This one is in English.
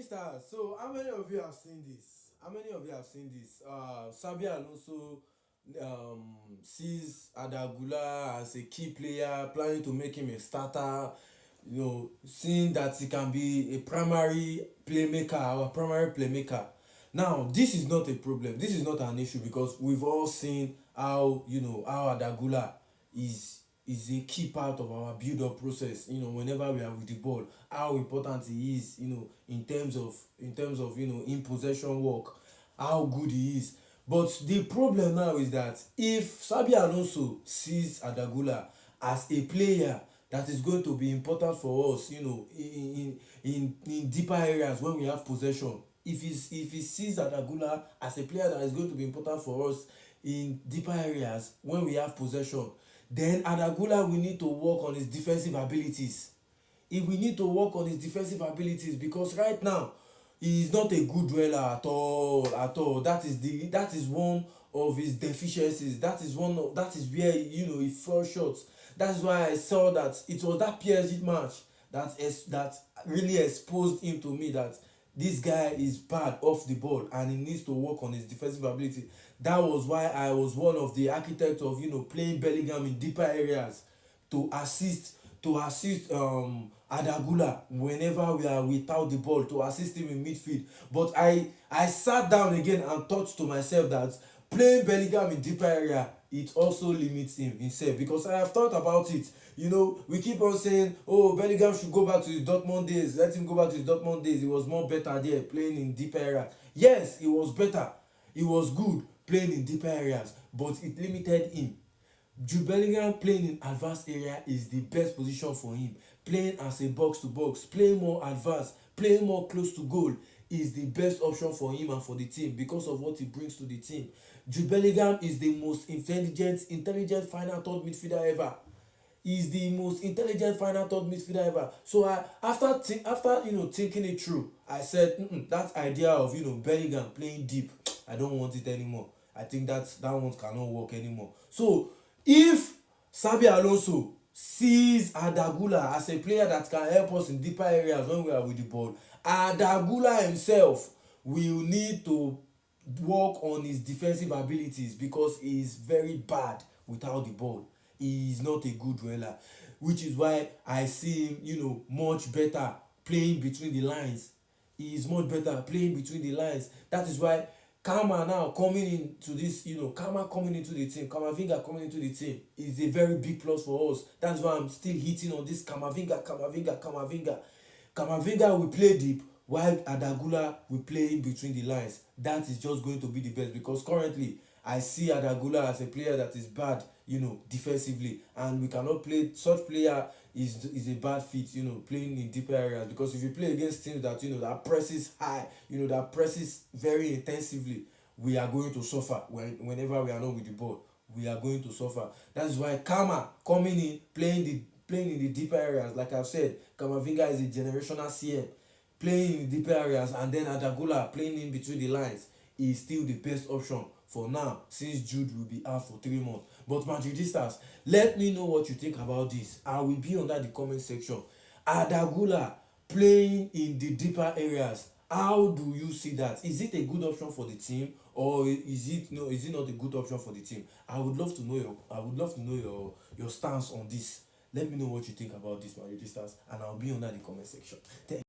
Stars. So, how many of you have seen this? How many of you have seen this? Sabi Alonso sees Arda Guler as a key player, planning to make him a starter. Seeing that he can be a primary playmaker or a primary playmaker. Now, this is not a problem. This is not an issue because we've all seen how Arda Guler is a key part of our build-up process. Whenever we are with the ball, how important he is. In terms of in possession work, how good he is. But the problem now is that if Sabi Alonso sees Adagula as a player that is going to be important for us, in deeper areas when we have possession. If he sees Adagula as a player that is going to be important for us in deeper areas when we have possession, then Adagula will need to work on his defensive abilities. He will need to work on his defensive abilities because right now he is not a good dweller at all. That is one of his deficiencies. That is where he fell short. That's why I saw that it was that PSG match that really exposed him to me that this guy is bad off the ball and he needs to work on his defensive ability. That was why I was one of the architects of playing Bellingham in deeper areas to assist Adagula whenever we are without the ball, to assist him in midfield. But I sat down again and thought to myself that playing Bellingham in deeper area, it also limits him himself, because I have thought about it. We keep on saying, oh, Bellingham should go back to his Dortmund days. Let him go back to his Dortmund days. He was more better there playing in deeper areas. Yes, he was better. He was good playing in deeper areas, but it limited him. Jude Bellingham playing in advanced area is the best position for him. Playing as a box to box, playing more advanced, playing more close to goal is the best option for him and for the team because of what he brings to the team. Jude Bellingham is the most intelligent final third midfielder ever. He is the most intelligent final third midfielder ever. So after thinking it through, I said that idea of Bellingham playing deep, I don't want it anymore. I think that one cannot work anymore. So if Sabi Alonso sees Adagula as a player that can help us in deeper areas when we are with the ball, Adagula himself will need to work on his defensive abilities because he is very bad without the ball. He is not a good dweller, which is why I see him much better playing between the lines. He is much better playing between the lines. That is why Kama now coming into this, Kama coming into the team, Kamavinga coming into the team is a very big plus for us. That's why I'm still hitting on this Kamavinga. Kamavinga will play deep while Adagula will play in between the lines. That is just going to be the best because currently I see Adagula as a player that is bad, defensively, and we cannot play such player is a bad fit, playing in deeper areas, because if you play against teams that that presses high, that presses very intensively, we are going to suffer whenever we are not with the ball. We are going to suffer. That's why Kama coming in, playing in the deeper areas, like I've said, Kamavinga is a generational CM, playing in deeper areas, and then Adagula playing in between the lines is still the best option for now, since Jude will be out for 3 months. But Madridistas, let me know what you think about this. I will be under the comment section. Adagula playing in the deeper areas, how do you see that? Is it a good option for the team, or is it not a good option for the team? I would love to know your stance on this. Let me know what you think about this, Madridistas, and I'll be under the comment section.